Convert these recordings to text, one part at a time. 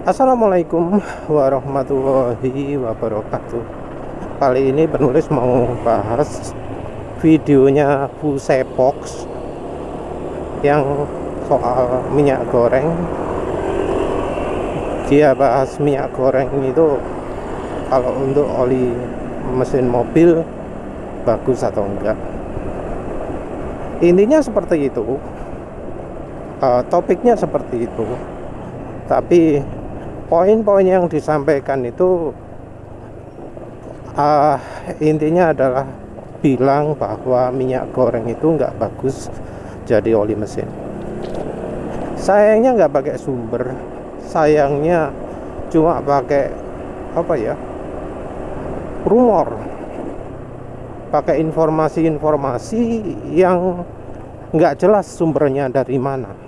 Assalamualaikum warahmatullahi wabarakatuh. Kali ini penulis mau bahas videonya Bu Sepox yang soal minyak goreng. Dia bahas minyak goreng itu kalau untuk oli mesin mobil bagus atau enggak. Intinya seperti itu, topiknya seperti itu. Tapi poin-poin yang disampaikan itu intinya adalah bilang bahwa minyak goreng itu nggak bagus jadi oli mesin. Sayangnya nggak pakai sumber, sayangnya cuma pakai rumor, pakai informasi-informasi yang nggak jelas sumbernya dari mana.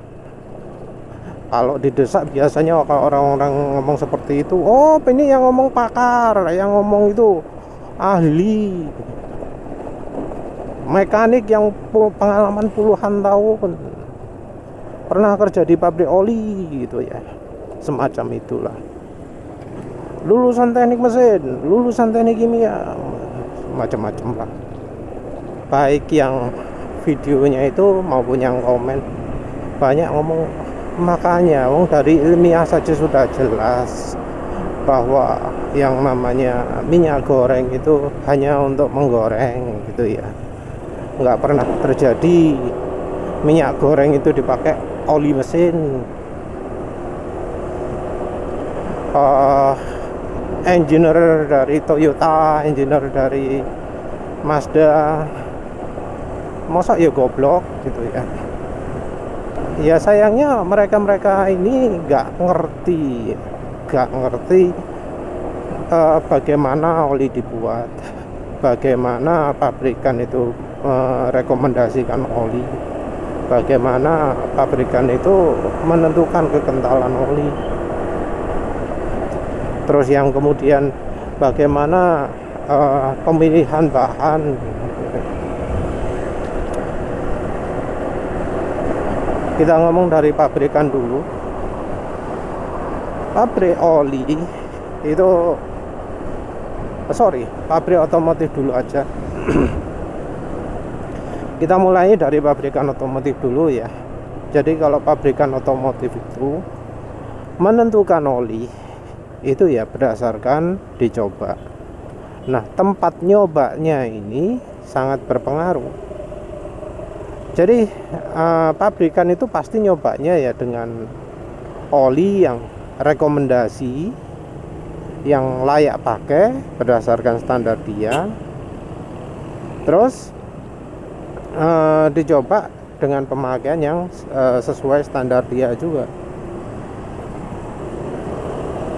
Kalau didesak biasanya kalau orang-orang ngomong seperti itu, oh ini yang ngomong pakar, yang ngomong itu ahli mekanik yang pengalaman puluhan tahun, pernah kerja di pabrik oli gitu ya, semacam itulah. Lulusan teknik mesin, lulusan teknik kimia, macam-macam lah. Baik yang videonya itu maupun yang komen banyak ngomong. Makanya dari ilmiah saja sudah jelas bahwa yang namanya minyak goreng itu hanya untuk menggoreng gitu ya. Nggak pernah terjadi minyak goreng itu dipakai oli mesin. Engineer dari Toyota, engineer dari Mazda, masa ya goblok gitu ya. Ya sayangnya mereka ini nggak ngerti bagaimana oli dibuat, bagaimana pabrikan itu rekomendasikan oli, bagaimana pabrikan itu menentukan kekentalan oli, terus yang kemudian bagaimana pemilihan bahan. Kita ngomong dari pabrikan dulu. Pabrik oli itu pabrik otomotif dulu aja. Kita mulai dari pabrikan otomotif dulu ya. Jadi kalau pabrikan otomotif itu menentukan oli itu ya berdasarkan dicoba. Nah, tempat nyobanya ini sangat berpengaruh. Jadi pabrikan itu pasti nyobanya ya dengan oli yang rekomendasi, yang layak pakai berdasarkan standar dia. Terus dicoba dengan pemakaian yang sesuai standar dia juga.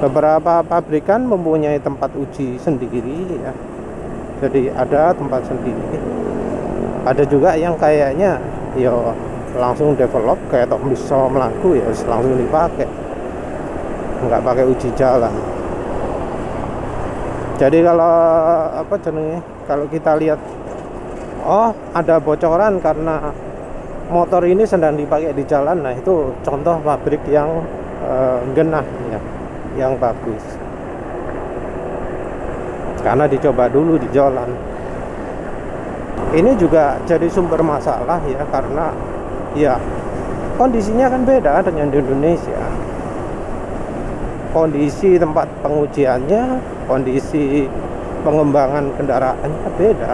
Beberapa pabrikan mempunyai tempat uji sendiri ya. Jadi ada tempat sendiri. Ada juga yang kayaknya langsung develop kayak tok bisa melaku ya langsung dipakai, nggak pakai uji jalan. Jadi kalau kita lihat ada bocoran karena motor ini sedang dipakai di jalan, nah itu contoh pabrik yang genah ya, yang bagus karena dicoba dulu di jalan. Ini juga jadi sumber masalah ya, karena ya kondisinya kan beda dengan di Indonesia. Kondisi tempat pengujiannya, kondisi pengembangan kendaraannya beda.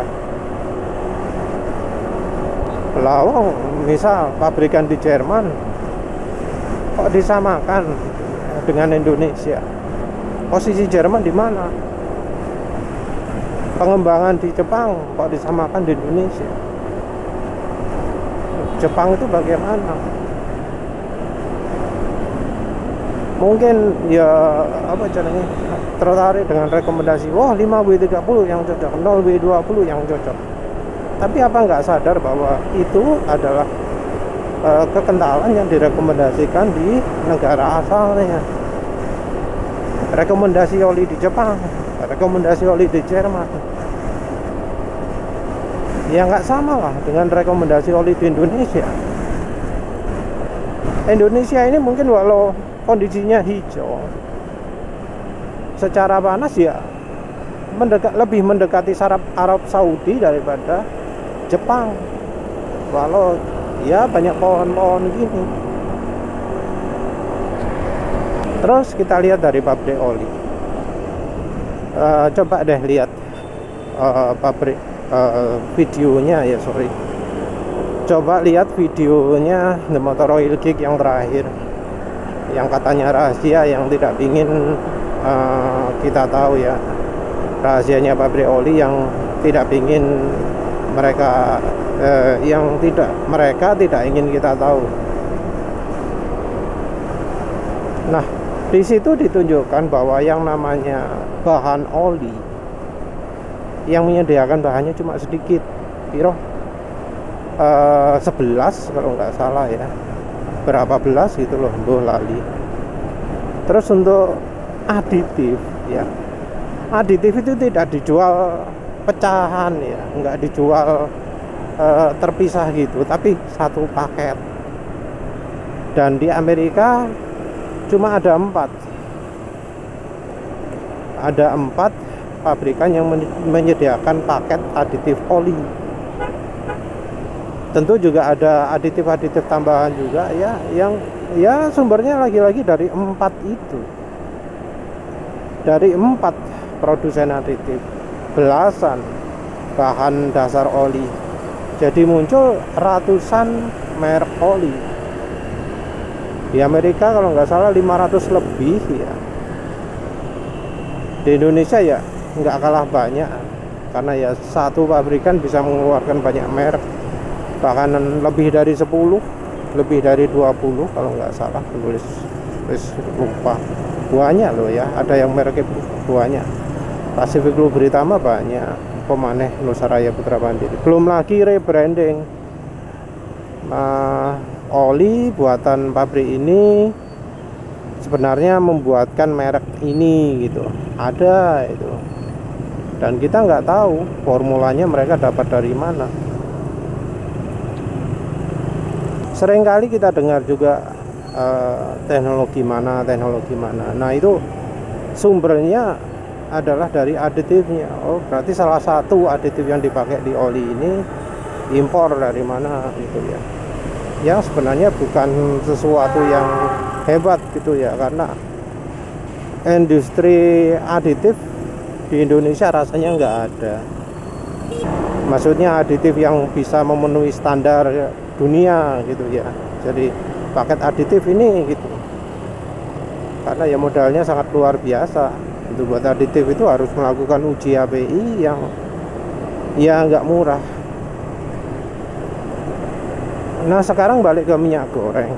Lawang misal pabrikan di Jerman kok disamakan dengan Indonesia? Posisi Jerman di mana? Pengembangan di Jepang kok disamakan di Indonesia? Jepang itu bagaimana? Mungkin ya tertarik dengan rekomendasi 5W30 yang cocok, 0W20 yang cocok. Tapi apa nggak sadar bahwa itu adalah kekentalan yang direkomendasikan di negara asalnya. Rekomendasi oli di Jepang, rekomendasi oli di Jerman ya nggak sama lah dengan rekomendasi oli di Indonesia. Indonesia ini mungkin walau kondisinya hijau, secara panas ya lebih mendekati Arab Saudi daripada Jepang. Walau ya banyak pohon-pohon gini. Terus kita lihat dari pabrik oli. Coba deh lihat pabrik videonya ya, sorry. Coba lihat videonya The Motor Oil Geek yang terakhir, yang katanya rahasia yang tidak ingin kita tahu ya. Rahasianya pabrik oli yang tidak ingin mereka mereka tidak ingin kita tahu. Nah, di situ ditunjukkan bahwa yang namanya bahan oli yang menyediakan bahannya cuma sedikit, piro 11 kalau nggak salah ya, berapa belas gitu loh, lali. Terus untuk aditif ya, aditif itu tidak dijual pecahan ya, nggak dijual terpisah gitu, tapi satu paket. Dan di Amerika cuma ada 4 pabrikan yang menyediakan paket aditif oli. Tentu juga ada aditif-aditif tambahan juga ya, yang ya sumbernya lagi-lagi dari 4 itu, dari 4 produsen aditif, belasan bahan dasar oli. Jadi muncul ratusan merek oli. Di Amerika kalau nggak salah 500 lebih ya. Di Indonesia ya nggak kalah banyak, karena ya satu pabrikan bisa mengeluarkan banyak merek, bahkan lebih dari 10, lebih dari 20 kalau nggak salah, tulis lupa. Banyak loh ya, ada yang mereknya banyak. Pacific Lubritama banyak, pemaneh Nusaraya Putra Mandiri. Belum lagi rebranding oli buatan pabrik ini sebenarnya membuatkan merek ini gitu, ada itu, dan kita nggak tahu formulanya mereka dapat dari mana. Seringkali kita dengar juga teknologi mana. Nah itu sumbernya adalah dari aditifnya. Oh, berarti salah satu aditif yang dipakai di oli ini impor dari mana gitu ya. Yang sebenarnya bukan sesuatu yang hebat gitu ya, karena industri aditif di Indonesia rasanya nggak ada. Maksudnya aditif yang bisa memenuhi standar dunia gitu ya. Jadi paket aditif ini gitu, karena ya modalnya sangat luar biasa. Untuk buat aditif itu harus melakukan uji API yang ya nggak murah. Nah sekarang balik ke minyak goreng.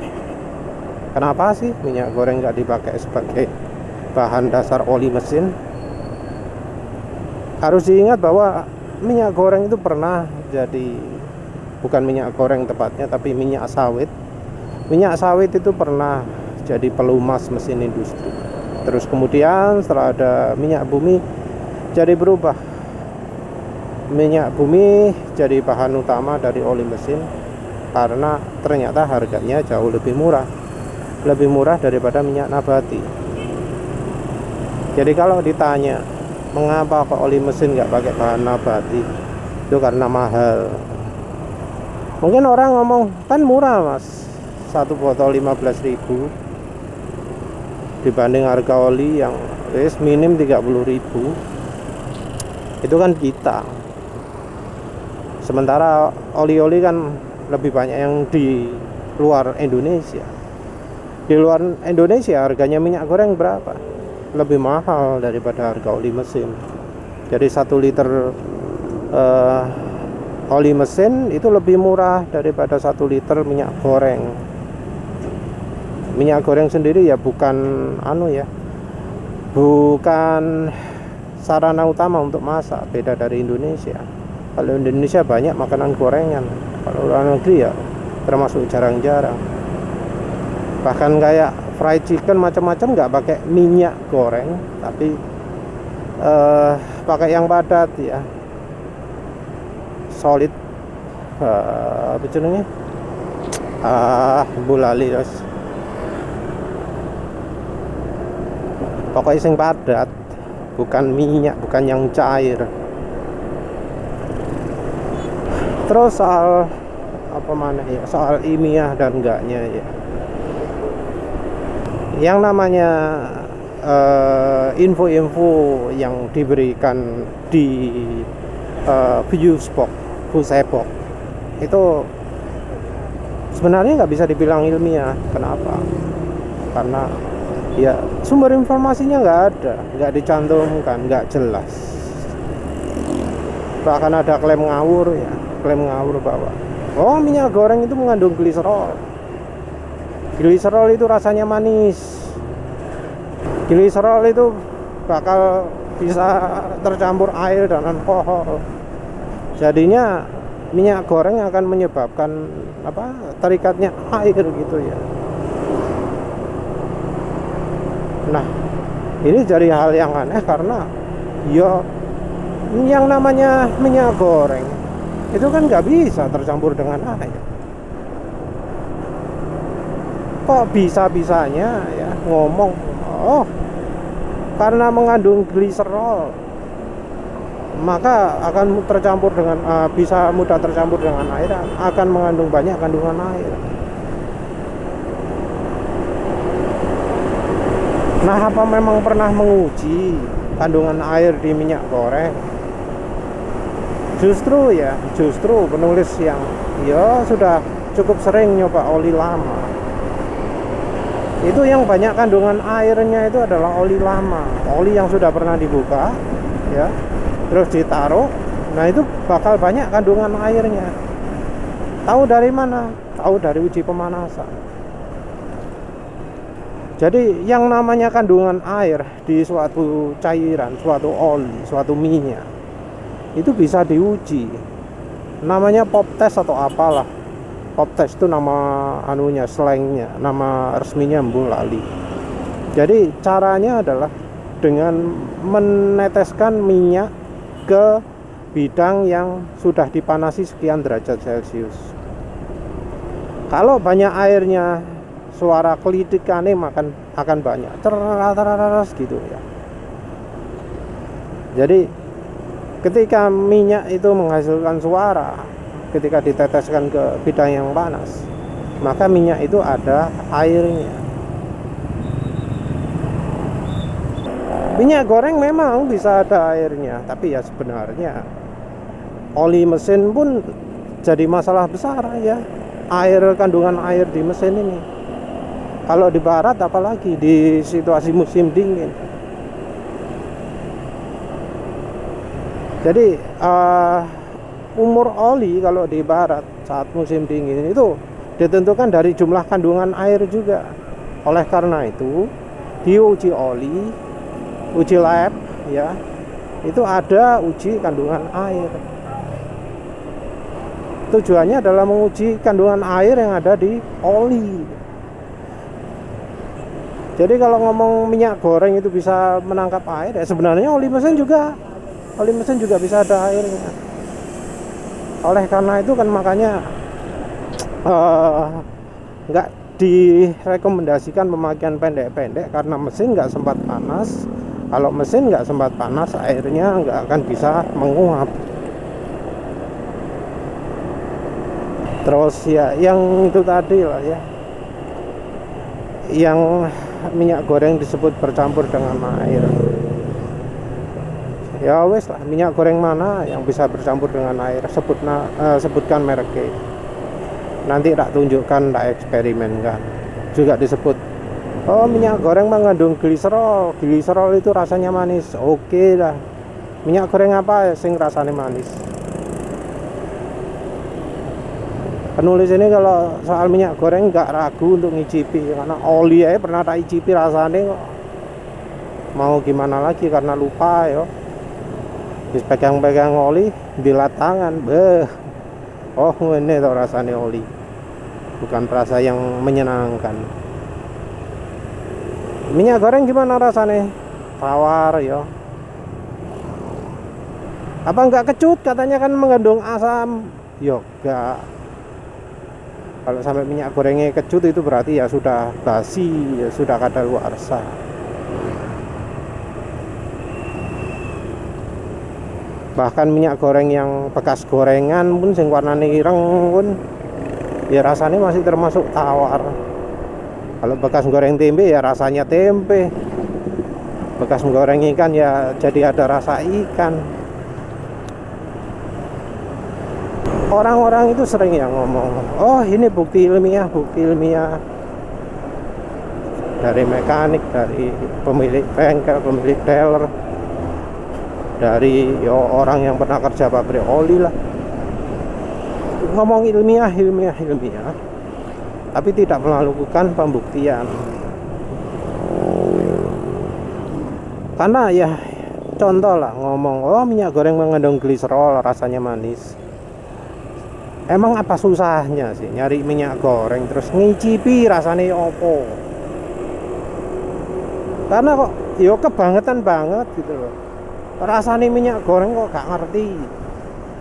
Kenapa sih minyak goreng nggak dipakai sebagai bahan dasar oli mesin? Harus diingat bahwa minyak goreng itu pernah jadi, bukan minyak goreng tepatnya, tapi minyak sawit. Minyak sawit itu pernah jadi pelumas mesin industri. Terus kemudian setelah ada minyak bumi, jadi berubah. Minyak bumi jadi bahan utama dari oli mesin, karena ternyata harganya jauh lebih murah daripada minyak nabati. Jadi kalau ditanya mengapa kok oli mesin nggak pakai bahan nabati, itu karena mahal. Mungkin orang ngomong kan murah mas, satu botol 15.000 dibanding harga oli yang minim 30.000. Itu kan kita. Sementara oli-oli kan lebih banyak yang di luar Indonesia. Di luar Indonesia harganya minyak goreng berapa? Lebih mahal daripada harga oli mesin. Jadi 1 liter oli mesin itu lebih murah daripada 1 liter minyak goreng. Minyak goreng sendiri ya bukan bukan sarana utama untuk masak, beda dari Indonesia. Kalau Indonesia banyak makanan gorengan, kalau luar negeri ya termasuk jarang-jarang. Bahkan kayak fried chicken macam-macam nggak pakai minyak goreng, tapi pakai yang padat ya, solid, apa jenenge, bulali pokoknya sing padat. bukan minyak, bukan yang cair. Terus soal apa mana ya, soal ilmiah dan enggaknya ya, yang namanya info-info yang diberikan di Facebook itu sebenarnya nggak bisa dibilang ilmiah. Kenapa? Karena ya sumber informasinya nggak ada, nggak dicantumkan, nggak jelas. Bahkan ada klaim ngawur ya, klaim ngawur bahwa minyak goreng itu mengandung gliserol. Gliserol itu rasanya manis. Gliserol itu bakal bisa tercampur air dan alkohol. Jadinya minyak goreng akan menyebabkan terikatnya air gitu ya. Nah, ini jadi hal yang aneh karena ya yang namanya minyak goreng itu kan nggak bisa tercampur dengan air. Kok bisa-bisanya ya ngomong karena mengandung gliserol maka akan tercampur dengan bisa mudah tercampur dengan air, akan mengandung banyak kandungan air. Nah, apa memang pernah menguji kandungan air di minyak goreng? Justru penulis yang sudah cukup sering nyoba oli lama, itu yang banyak kandungan airnya itu adalah oli lama, oli yang sudah pernah dibuka ya, terus ditaruh. Nah, itu bakal banyak kandungan airnya. Tahu dari mana? Tahu dari uji pemanasan. Jadi yang namanya kandungan air di suatu cairan, suatu oli, suatu minyak, itu bisa diuji. Namanya pop test atau apalah. Pop test itu nama slangnya, nama resminya lali. Jadi caranya adalah dengan meneteskan minyak ke bidang yang sudah dipanasi sekian derajat Celcius. Kalau banyak airnya, suara kelitikannya akan banyak, teras gitu ya. Jadi ketika minyak itu menghasilkan suara, ketika diteteskan ke bidang yang panas, maka minyak itu ada airnya. Minyak goreng memang bisa ada airnya, tapi ya sebenarnya oli mesin pun jadi masalah besar ya. Kandungan air di mesin ini. Kalau di barat apalagi di situasi musim dingin. Jadi umur oli kalau di barat saat musim dingin itu ditentukan dari jumlah kandungan air juga. Oleh karena itu di uji oli, uji lab ya, itu ada uji kandungan air. Tujuannya adalah menguji kandungan air yang ada di oli. Jadi kalau ngomong minyak goreng itu bisa menangkap air, ya sebenarnya oli mesin juga bisa ada airnya. Oleh karena itu kan makanya nggak direkomendasikan pemakaian pendek-pendek, karena mesin nggak sempat panas. Kalau mesin nggak sempat panas, airnya nggak akan bisa menguap. Terus ya yang itu tadi lah ya, yang minyak goreng disebut bercampur dengan air. Ya wes lah, minyak goreng mana yang bisa bercampur dengan air, sebutkan mereknya. Nanti tak tunjukkan, tak eksperimenkan. Juga disebut minyak goreng mengandung gliserol. Gliserol itu rasanya manis. Oke lah. Minyak goreng apa sing rasanya manis? Penulis ini kalau soal minyak goreng nggak ragu untuk ngicipi, karena oli aja pernah tak icipi rasanya kok. Mau gimana lagi, karena lupa ya. Bis pegang-pegang oli, bilat tangan, ini tuh rasanya oli, bukan rasa yang menyenangkan. Minyak goreng gimana rasanya? Tawar ya. Apa nggak kecut? Katanya kan mengandung asam. Yoga. Kalau sampai minyak gorengnya kecut itu berarti ya sudah basi, ya sudah kadaluarsa. Bahkan minyak goreng yang bekas gorengan pun sing warnane ireng pun ya rasanya masih termasuk tawar. Kalau bekas goreng tempe ya rasanya tempe, bekas goreng ikan ya jadi ada rasa ikan. Orang-orang itu sering yang ngomong, oh ini bukti ilmiah dari mekanik, dari pemilik bengkel, pemilik dealer, dari orang yang pernah kerja pabrik oli lah, ngomong ilmiah, tapi tidak melakukan pembuktian. Karena ya contoh lah ngomong, oh minyak goreng mengandung gliserol rasanya manis. Emang apa susahnya sih nyari minyak goreng terus ngicipi rasanya opo? Karena kok yo kebangetan banget gitu loh. Rasanya minyak goreng kok gak ngerti.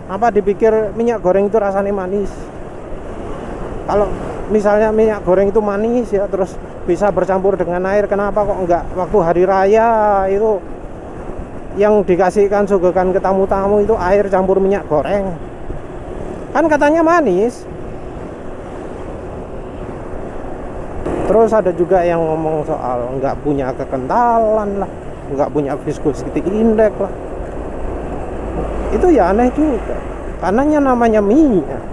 Apa dipikir minyak goreng itu rasanya manis? Kalau misalnya minyak goreng itu manis ya terus bisa bercampur dengan air, kenapa kok enggak waktu hari raya itu yang dikasihkan suguhkan ke tamu-tamu itu air campur minyak goreng? Kan katanya manis. Terus ada juga yang ngomong soal nggak punya kekentalan lah, nggak punya viscosity index lah. Itu ya aneh juga. Karena namanya minyak,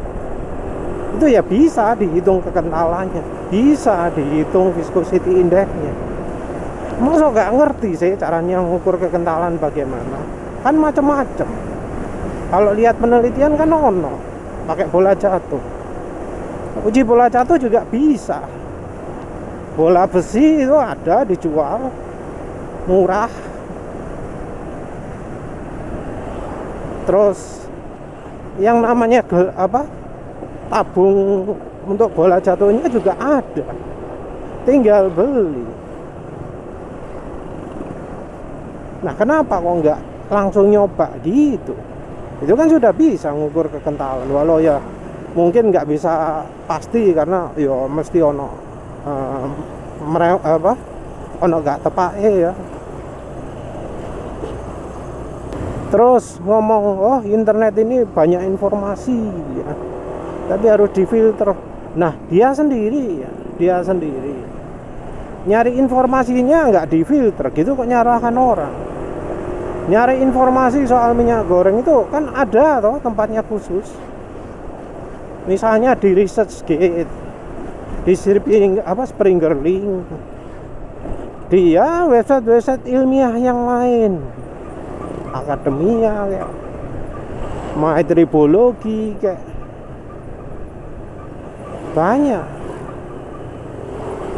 itu ya bisa dihitung kekentalannya, bisa dihitung viscosity indexnya. Masa nggak ngerti sih caranya mengukur kekentalan bagaimana? Kan macam-macam. Kalau lihat penelitian kan ono pakai bola jatuh. Uji bola jatuh juga bisa. Bola besi itu ada dijual murah. Terus yang namanya tabung untuk bola jatuhnya juga ada. Tinggal beli. Nah, kenapa kok nggak langsung nyoba gitu? Itu kan sudah bisa ngukur kekentalan, walau ya mungkin nggak bisa pasti karena ya mesti ono ono gak tepake ya. Terus ngomong, oh internet ini banyak informasi ya, tapi harus difilter. Nah dia sendiri nyari informasinya nggak difilter gitu kok nyalahkan orang. Nyari informasi soal minyak goreng itu kan ada toh tempatnya khusus. Misalnya di ResearchGate, di Springer Link, di ya website ilmiah yang lain, akademia kayak Tribologi kayak banyak.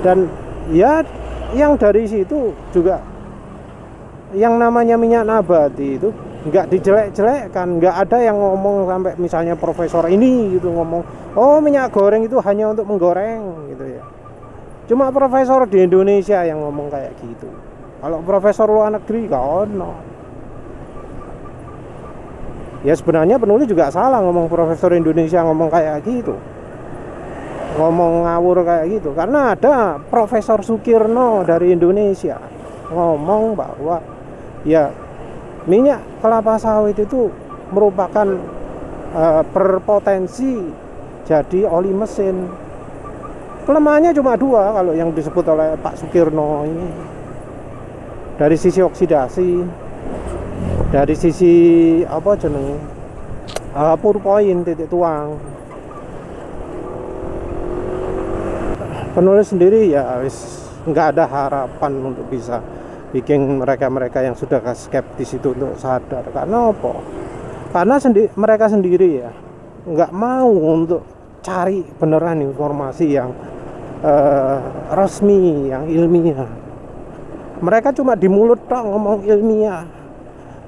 Dan ya yang dari situ juga yang namanya minyak nabati itu nggak dijelek-jelekkan, nggak ada yang ngomong sampai misalnya profesor ini gitu ngomong, oh minyak goreng itu hanya untuk menggoreng gitu ya. Cuma profesor di Indonesia yang ngomong kayak gitu. Kalau profesor luar negeri gak ono. Ya sebenarnya penulis juga salah ngomong profesor Indonesia ngomong kayak gitu, ngomong ngawur kayak gitu, karena ada Profesor Sukirno dari Indonesia ngomong bahwa ya minyak kelapa sawit itu merupakan berpotensi jadi oli mesin. Kelemahannya cuma dua kalau yang disebut oleh Pak Sukirno ini, dari sisi oksidasi, dari sisi pour point, titik tuang. Penulis sendiri ya nggak ada harapan untuk bisa bikin mereka yang sudah skeptis itu untuk sadar. Karena apa? Karena mereka sendiri ya nggak mau untuk cari beneran informasi yang resmi, yang ilmiah. Mereka cuma di mulut dong ngomong ilmiah,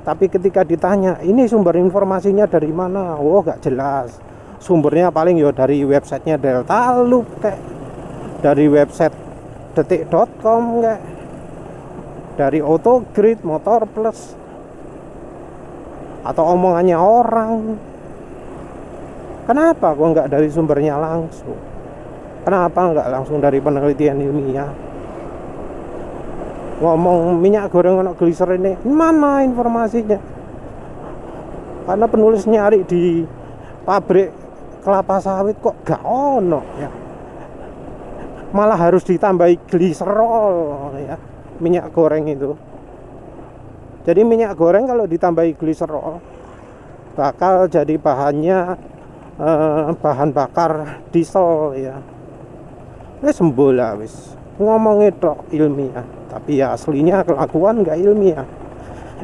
tapi ketika ditanya ini sumber informasinya dari mana, oh nggak jelas. Sumbernya paling ya dari websitenya Delta Loop, kayak dari website detik.com, kayak dari Autogrid, Motor Plus, atau omongannya orang. Kenapa kok nggak dari sumbernya langsung? Kenapa nggak langsung dari penelitian ilmiah? Ngomong minyak goreng ono gliserin ini, mana informasinya? karena penulis nyari di pabrik kelapa sawit kok gak ono ya, malah harus ditambahi gliserol ya, minyak goreng itu. Jadi minyak goreng kalau ditambahi gliserol bakal jadi bahannya bahan bakar diesel ya. Sembola wis ngomongin tok ilmiah, tapi ya aslinya kelakuan nggak ilmiah.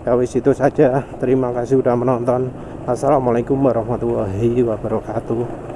Ya wis itu saja. Terima kasih sudah menonton. Assalamualaikum warahmatullahi wabarakatuh.